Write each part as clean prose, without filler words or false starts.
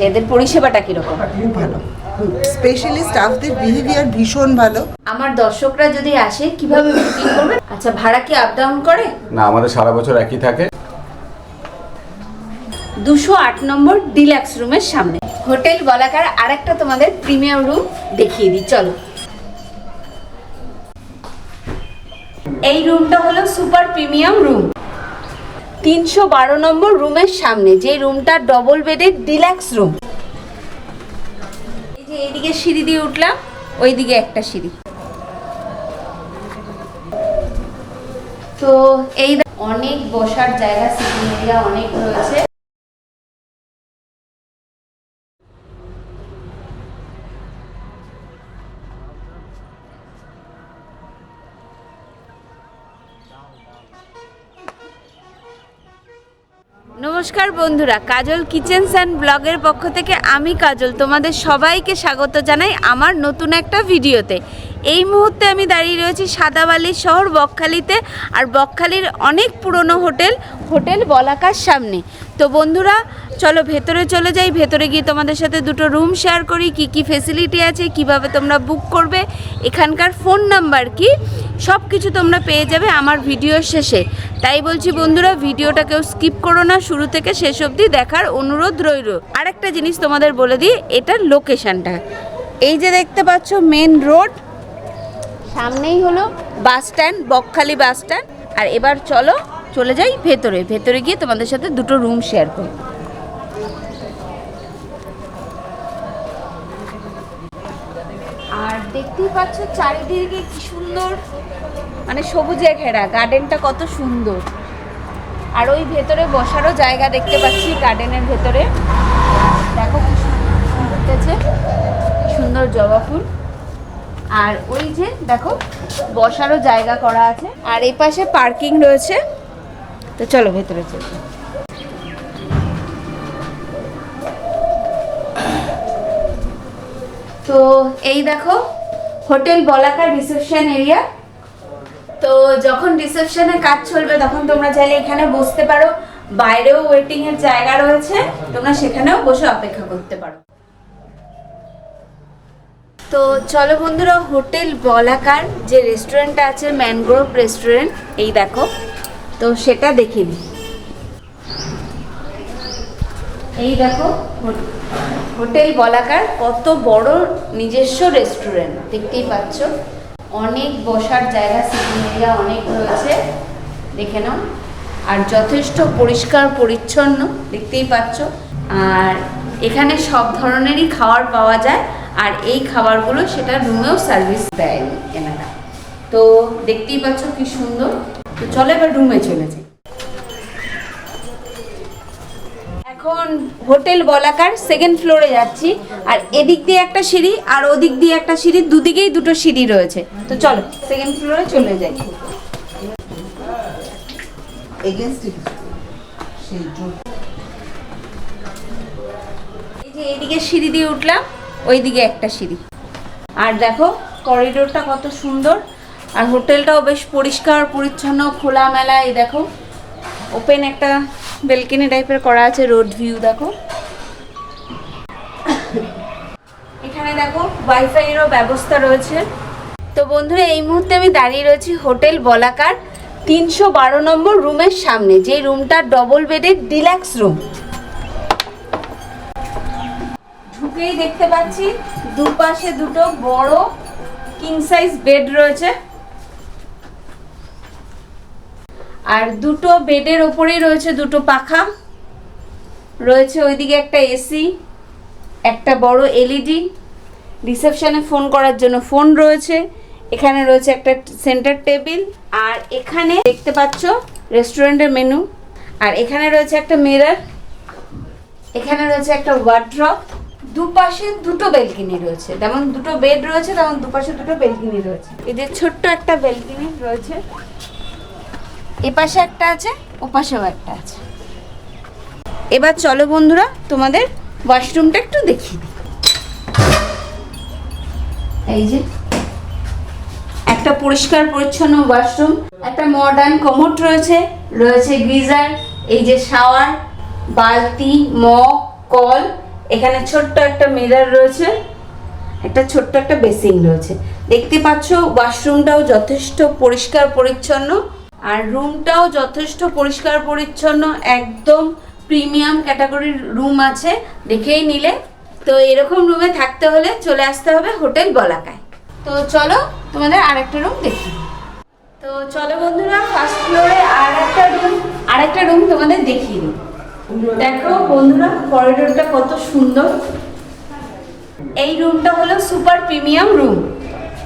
এদের পরিষেবাটা কিরকম? খুব ভালো, স্পেশালি স্টাফদের বিহেভিয়ার ভীষণ ভালো। আমার দর্শকরা যদি আসে কিভাবে বুকিং করবে? আচ্ছা, ভাড়া কি আপ ডাউন করে? না, আমাদের সারা বছর একই থাকে। 208 নম্বর ডিলাক্স রুমের সামনে হোটেল বলাকার আরেকটা তোমাদের প্রিমিয়াম রুম দেখিয়ে দিই, চলো। এই রুমটা হলো সুপার প্রিমিয়াম রুম, 312 নম্বর রুমের সামনে, যে রুমটা ডবল বেডের ডিলাক্স রুম। এই যে এইদিকে সিঁড়ি দিয়ে উঠলাম, ওইদিকে একটা সিঁড়ি। তো এই অনেক বসার জায়গা, সিটিং এরিয়া অনেক রয়েছে। নমস্কার বন্ধুরা, কাজল কিচেনস অ্যান্ড ব্লগের পক্ষ থেকে আমি কাজল তোমাদের সবাইকে স্বাগত জানাই আমার নতুন একটা ভিডিওতে। এই মুহূর্তে আমি দাঁড়িয়ে রয়েছি সাদাবালি শহর বকখালিতে, আর বকখালির অনেক পুরনো হোটেল বলাকার সামনে। তো বন্ধুরা চলো ভেতরে চলে যাই, ভেতরে গিয়ে তোমাদের সাথে দুটো রুম শেয়ার করি, কি কি ফেসিলিটি আছে, কিভাবে তোমরা বুক করবে, এখানকার ফোন নাম্বার কি, সব কিছু তোমরা পেয়ে যাবে আমার ভিডিওর শেষে। তাই বলছি বন্ধুরা, ভিডিওটা কেউ স্কিপ করো না, শুরু থেকে শেষ অবধি দেখার অনুরোধ রইল। আরেকটা জিনিস তোমাদের বলে দিই, এটার লোকেশনটা এই যে দেখতে পাচ্ছ, মেন রোড, সামনেই হলো bus stand, Bakkhali bus stand. আর এবার চলো চলে যাই ভেতরে গিয়ে তোমাদের সাথে দুটো রুম শেয়ার করি। আর দেখতেই পাচ্ছ চারিদিকে কি সুন্দর, মানে সবুজে ঘেরা, গার্ডেনটা কত সুন্দর। আর ওই ভেতরে বসারও জায়গা দেখতে পাচ্ছি গার্ডেনের ভেতরে, দেখো কি সুন্দর জবা ফুল। আর ওই যে দেখো বসারও জায়গা করা আছে, আর এই পাশে পার্কিং রয়েছে। তো চলো ভেতরে চলো। তো এই দেখো হোটেল বলাকার রিসেপশন এরিয়া। তো যখন রিসেপশনে কাজ চলবে তখন তোমরা চাইলে এখানে বসতে পারো, বাইরেও ওয়েটিং এর জায়গা রয়েছে, তোমরা সেখানেও বসে অপেক্ষা করতে পারো। তো চলো বন্ধুরা, হোটেল বলাকার যে রেস্টুরেন্টটা আছে, ম্যানগ্রোভ রেস্টুরেন্ট, এই দেখো, তো সেটা দেখে নিই। এই দেখো হোটেল বলাকার কত বড় নিজস্ব রেস্টুরেন্ট, দেখতেই পাচ্ছ, অনেক বসার জায়গা, সিটিং এরিয়া অনেক রয়েছে, দেখে নাও। আর যথেষ্ট পরিষ্কার পরিচ্ছন্ন, দেখতেই পাচ্ছ। আর এখানে সব ধরনেরই খাবার পাওয়া যায়, আর এই খাবারগুলো সেটা রুমেও সার্ভিস দেয় এনারা। তো দেখতেই পাচ্ছ কি সুন্দর। তো চলো এবার রুমে চলে যাই। এখন হোটেল বলাকার সেকেন্ড ফ্লোরে যাচ্ছি, আর এদিক দিয়ে একটা সিঁড়ি আর ওদিক দিয়ে একটা সিঁড়ি, দুদিকেই দুটো সিঁড়ি রয়েছে। তো চলো সেকেন্ড ফ্লোরে চলে যাই। এই যে এইদিকে সিঁড়ি দিয়ে উঠলাম, ওইদিকে একটা সিঁড়ি। আর দেখো করিডোরটা কত সুন্দর, আর হোটেলটাও বেশ পরিষ্কার পরিচ্ছন্ন, খোলামেলা। এই দেখো ওপেন একটা বেলকনি টাইপের করা আছে, রোড ভিউ দেখো। এখানে দেখো ওয়াইফাইয়েরও ব্যবস্থা রয়েছে। তো বন্ধুরা এই মুহূর্তে আমি দাঁড়িয়ে রয়েছি হোটেল বলাকার 312 নম্বর রুমের সামনে, যে রুমটা ডবল বেডের ডিলাক্স রুম। ঢুকেই দেখতে পাচ্ছি দুপাশে দুটো বড় কিং সাইজ বেড রয়েছে, আর দুটো বেডের ওপরেই রয়েছে দুটো পাখা রয়েছে। ওইদিকে একটা এসি, একটা বড় এলইডি, রিসেপশনে ফোন করার জন্য ফোন রয়েছে। এখানে রয়েছে একটা সেন্টার টেবিল, আর এখানে দেখতে পাচ্ছ রেস্টুরেন্টের মেনু। আর এখানে রয়েছে একটা মিরর, এখানে রয়েছে একটা ওয়ার্ড্রপ, দুপাশে দুটো বেলকনি রয়েছে, যেমন দুটো বেড রয়েছে তেমন দুপাশে দুটো বেলকনি রয়েছে। এদের ছোট্ট একটা বেলকনি রয়েছে, এপাশে একটা আছে, ওপাশেও একটা আছে। এবার চলো বন্ধুরা তোমাদের ওয়াশরুমটা একটু দেখিয়ে দিই। এই যে একটা পরিষ্কার পরিচ্ছন্ন ওয়াশরুম, একটা মডার্ন কমোড রয়েছে, রয়েছে গিজার, এই যে শাওয়ার, বালতি, মগ, কল, এখানে ছোট্ট একটা মিরর রয়েছে, একটা ছোট্ট একটা বেসিন রয়েছে। দেখতে পাচ্ছ ওয়াশরুমটাও যথেষ্ট পরিষ্কার পরিচ্ছন্ন, আর রুমটাও যথেষ্ট পরিষ্কার পরিচ্ছন্ন, একদম প্রিমিয়াম ক্যাটাগরির রুম আছে, দেখেই নিলে। তো এরকম রুমে থাকতে হলে চলে আসতে হবে হোটেল বলাকায়। তো চলো তোমাদের আরেকটা রুম দেখি। তো চলো বন্ধুরা, ফার্স্ট ফ্লোরে আরেকটা রুম তোমাদের দেখিয়ে দিই। দেখো বন্ধুরা, করিডোরটা কত সুন্দর। এই রুমটা হলো সুপার প্রিমিয়াম রুম,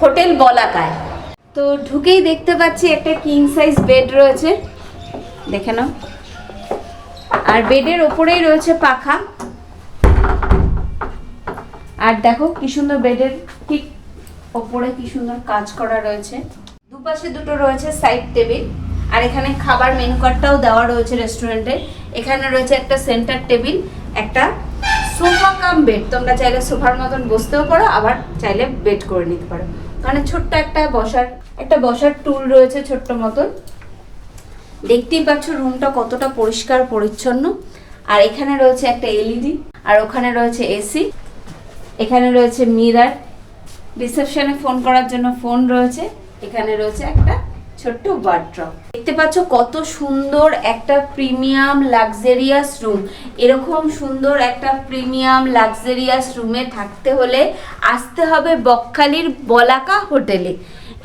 হোটেল বলাকায়। তো ঢুকেই দেখতে পাচ্ছি একটা কিং সাইজ বেড রয়েছে, দেখে নাও। আর বেডের ওপরেই রয়েছে পাখা। আর দেখো কি সুন্দর, বেডের ঠিক ওপরে কি সুন্দর কাজ করা রয়েছে। দুপাশে দুটো রয়েছে সাইড টেবিল, আর এখানে খাবার মেনু কার্ডটাও দেওয়া রয়েছে রেস্টুরেন্টে। এখানে রয়েছে একটা সেন্টার টেবিল, একটা সোফা কাম বেড। তোমরা চাইলে সোফার মতন বসতেও পারো, আবার চাইলে বেড করে নিতে পারো। মানে ছোট্ট একটা বসার টুল রয়েছে ছোট্ট মতন। দেখতেই পাচ্ছ রুমটা কতটা পরিষ্কার পরিচ্ছন্ন। আর এখানে রয়েছে একটা এলইডি, আর ওখানে রয়েছে এসি। এখানে রয়েছে মিরর, রিসেপশনে ফোন করার জন্য ফোন রয়েছে। এখানে রয়েছে একটা ছোট্ট ওয়ার্ড্রপ। দেখতে পাচ্ছ কত সুন্দর একটা প্রিমিয়াম লাক্সারিয়াস রুম। এরকম সুন্দর একটা প্রিমিয়াম লাক্সারিয়াস রুমে থাকতে হলে আসতে হবে বকখালির বলাকা হোটেলে।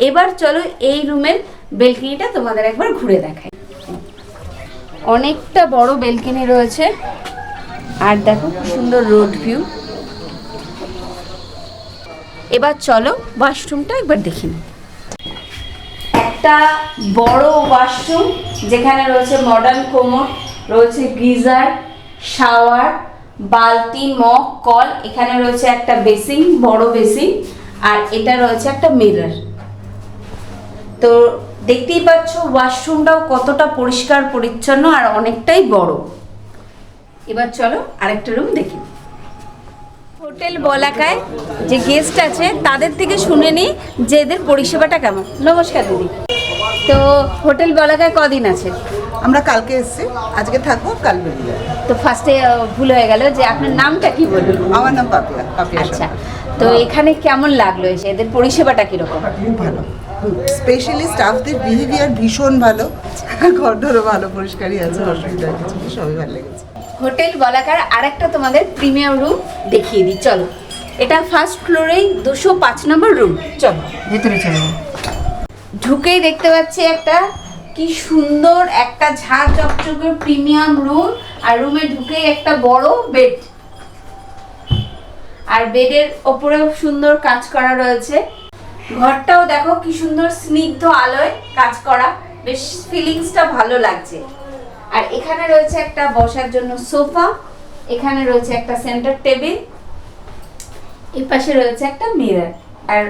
এবার চলো এই রুমের বেলকনিটা তোমাদের একবার ঘুরে দেখাই। অনেকটা বড় বেলকনি রয়েছে, আর দেখো কি সুন্দর রোড ভিউ। এবার চলো ওয়াশরুমটা একবার দেখি। একটা বড় ওয়াশরুম, যেখানে রয়েছে মডার্ন কোমোড, রয়েছে গিজার, শাওয়ার, বালতি, মগ, কল। এখানে রয়েছে একটা বেসিন, বড় বেসিন, আর এটা রয়েছে একটা মিরর। তো দেখতেই পাচ্ছ ওয়াশরুমটাও কতটা পরিষ্কার পরিচ্ছন্ন আর অনেকটাই বড়। এবার চলো আরেকটা রুম দেখি। হোটেল বলাকায় যে গেস্ট আছে তাদের থেকে শুনে নিই যে এদের পরিষেবাটা কেমন। নমস্কার দিদি। তো হোটেল বলাকায় কদিন আছে? আমরা কালকে এসেছি, আজকে থাকবো, কাল বেরিয়ে যাবো। তো ফার্স্টে ভুল হয়ে গেল যে আপনার নামটা কি বলুন? আমার নাম পাপিয়া। আচ্ছা, তো এখানে কেমন লাগলো এসে? এদের পরিষেবাটা কিরকম? খুব ভালো, স্পেশালি স্টাফদের বিহেভিয়ার ভীষণ ভালো, ঘরদোরও ভালো, পরিষ্কারই আছে, অসুবিধা কিছু নেই, সবই ভালো লেগেছে। হোটেল বলাকার আরেকটা তোমাদের প্রিমিয়াম রুম দেখিয়ে দিই, চলো। এটা ফার্স্ট ফ্লোরেই 205 নম্বর রুম। চলো ভেতরে চলো। ঢুকেই দেখতে পাচ্ছি একটা কি সুন্দর একটা ঝাঁ চকচকে প্রিমিয়াম রুম, আর রুমে ঢুকেই একটা বড় বেড, আর বেডের ওপরেও সুন্দর কাজ করা রয়েছে। ঘরটাও দেখো কি সুন্দর স্নিগ্ধ আলোয় কাজ করা, বেশ ফিলিংসটা ভালো লাগছে। আর এখানে রয়েছে একটা বসার জন্য সোফা, এখানে রয়েছে একটা সেন্টার টেবিল, এই পাশে রয়েছে একটা মিরর, আর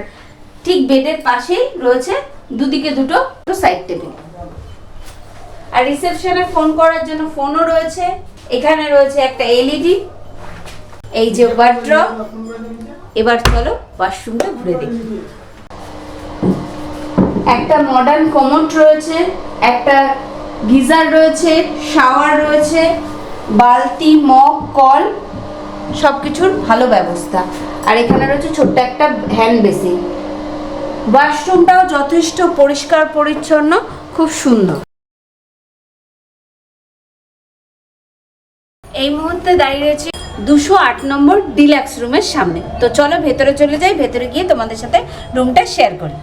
ঠিক বেডের পাশেই রয়েছে দুদিকে দুটো সাইড টেবিল। আর রিসেপশনে ফোন করার জন্য ফোনও রয়েছে। এখানে রয়েছে একটা এলইডি, এই যে ওয়ার্ড্রপ। এবার চলো ওয়াশরুমটা ঘুরে দেখি। একটা মডার্ন কমোড রয়েছে, একটা গিজার রয়েছে, শাওয়ার রয়েছে, বালতি, মগ, কল, সবকিছুর ভালো ব্যবস্থা। আর এখানে রয়েছে ছোট্ট একটা হ্যান্ড বেসিন। ওয়াশরুমটাও যথেষ্ট পরিষ্কার পরিচ্ছন্ন, খুব সুন্দর। এই মুহূর্তে দাঁড়িয়ে রয়েছে 208 নম্বর ডিলাক্স রুমের সামনে। তো চলো ভেতরে চলে যাই, ভেতরে গিয়ে তোমাদের সাথে রুমটা শেয়ার করি।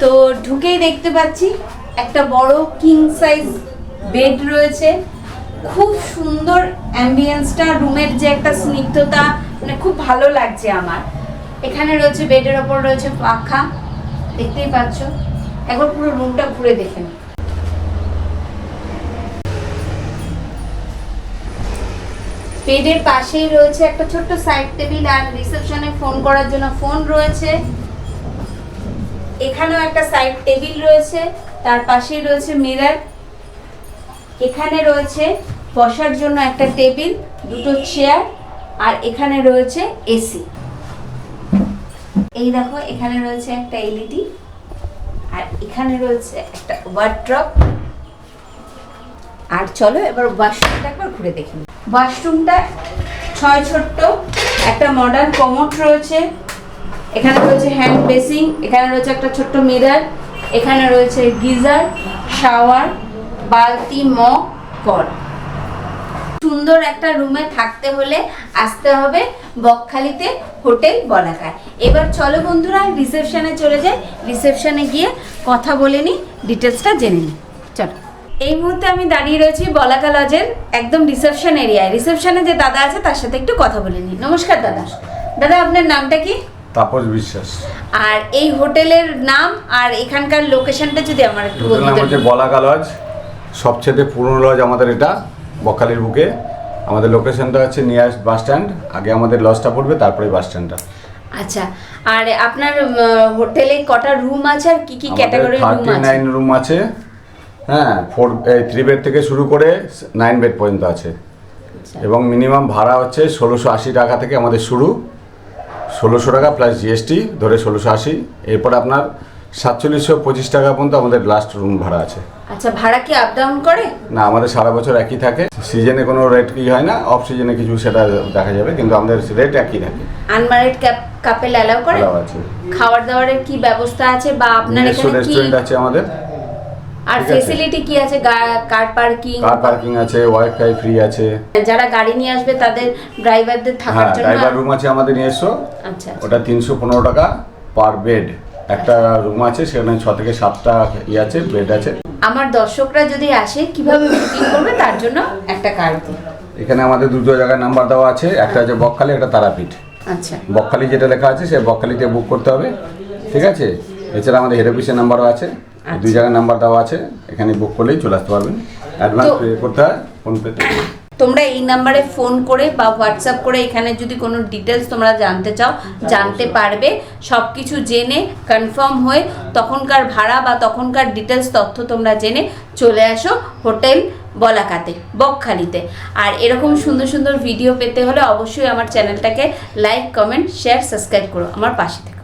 তো ঢুকেই দেখতে পাচ্ছি একটা বড় কিং সাইজ বেড রয়েছে, খুব সুন্দর অ্যাম্বিয়েন্সটা, রুমের যে একটা স্নিগ্ধতা, মানে খুব ভালো লাগছে আমার। এখানে রয়েছে বেডের ওপর রয়েছে পাখা, দেখতেই পাচ্ছ। একবার পুরো রুমটা ঘুরে দেখে নিই। বেডের পাশেই রয়েছে একটা ছোট্ট সাইড টেবিল, আর রিসেপশনে ফোন করার জন্য ফোন রয়েছে। এখানেও একটা সাইড টেবিল রয়েছে, তার পাশেই রয়েছে মিরর। এখানে রয়েছে বসার জন্য একটা টেবিল, দুটো চেয়ার, আর এখানে রয়েছে এসি। এই দেখো এখানে রয়েছে একটা এলইডি, আর এখানে রয়েছে একটা ওয়ার্ড্রপ। আর চলো এবার ওয়াশরুমটা একবার ঘুরে দেখি। ওয়াশরুমটা 6 ছোট্ট, একটা মডার্ন কমোড রয়েছে, এখানে রয়েছে হ্যান্ড বেসিং, এখানে রয়েছে একটা ছোট্ট মিরর, এখানে রয়েছে গিজার, শাওয়ার, বালতি, মগ, কল। সুন্দর একটা রুমে থাকতে হলে আসতে হবে বকখালিতে হোটেল বলাকায়। এবার চলো বন্ধুরা রিসেপশনে চলে যাই, রিসেপশনে গিয়ে কথা বলে নিই, ডিটেলসটা জেনে নিই। চলো, এই মুহূর্তে আমি দাঁড়িয়ে রয়েছি বলাকা লজের একদম রিসেপশন এরিয়ায়। রিসেপশনে যে দাদা আছে তার সাথে একটু কথা বলে নিই। নমস্কার দাদা। দাদা আপনার নামটা কি? তাপস বিশ্বাস। আর এই হোটেলের নাম আর এখানকার লোকেশনটা যদি আমার একটু হোটেলের নাম বলতেন। হচ্ছে বলাকা লজ, সবচেয়ে পুরনো লজ আমাদের এটা বকখালির বুকে। আমাদের লোকেশনটা হচ্ছে নিয়ারেস্ট বাস স্ট্যান্ড, আগে আমাদের লজটা পড়বে তারপরে বাস স্ট্যান্ডটা। আচ্ছা, আর আপনার হোটেলে কটা রুম আছে আর কি কি ক্যাটাগরির রুম আছে? 39 রুম আছে, হ্যাঁ 3 বেড থেকে শুরু করে 9 বেড পর্যন্ত আছে। এবং মিনিমাম ভাড়া হচ্ছে 1680 টাকা থেকে আমাদের শুরু, 1600 টাকা প্লাস জিএসটি ধরে 1680। এরপর আপনার 4725 টাকা পর্যন্ত আমাদের লাস্ট রুম ভাড়া আছে। আচ্ছা, ভাড়া কি আপ ডাউন করে? না, আমাদের সারা বছর একই থাকে, সিজনে কোনো রেট কি হয় না, অফ সিজনে কিছু সেটা দেখা যাবে, কিন্তু আমাদের রেট একই থাকে। আনম্যারিড কাপল অ্যালাউ করে? ভালো আছে। খাবার দাবারের কি ব্যবস্থা আছে বা আপনার নিজস্ব এখানে কি রেস্টুরেন্ট আছে আমাদের। আর ঠিক আছে। ফ্যাসিলিটি কি আছে? Car parking? কার পার্কিং আছে, ওয়াইফাই ফ্রি আছে। যারা গাড়ি নিয়ে আসবে তাদের ড্রাইভারদের থাকার হ্যাঁ, জন্য? ড্রাইভার রুম আছে আমাদের নিজস্ব, আচ্ছা, ওটা 315 টাকা পার বেড। একটা রুম আছে, সেখানে 6 থেকে 7টা আছে, বেড আছে। আমার দর্শকরা যদি আসে কিভাবে বুকিং করবে তার জন্য একটা কার্ড দিন। এখানে আমাদের দুটো জায়গায় নাম্বার দেওয়া আছে, একটা হচ্ছে বকখালি, একটা তারাপীঠ। আচ্ছা, বকখালি যেটা লেখা আছে সে বকখালিতে বুক করতে হবে, ঠিক আছে। এছাড়া আমাদের হেড অফিসের নাম্বারও আছে, দুই জায়গায় নাম্বার দেওয়া আছে, এখানে বুক করলেই চলে আসতে পারবেন। অ্যাডভান্স পে করতে হয় ফোনপেতে। তোমরা এই নাম্বারে ফোন করে বা হোয়াটসঅ্যাপ করে এখানে যদি কোনো ডিটেলস তোমরা জানতে চাও জানতে পারবে। সব কিছু জেনে কনফার্ম হয়ে তখনকার ভাড়া বা তখনকার ডিটেলস তথ্য তোমরা জেনে চলে আসো হোটেল বলাকাতে, বকখালিতে। আর এরকম সুন্দর সুন্দর ভিডিও পেতে হলে অবশ্যই আমার চ্যানেলটাকে লাইক, কমেন্ট, শেয়ার, সাবস্ক্রাইব করো, আমার পাশে থেকে।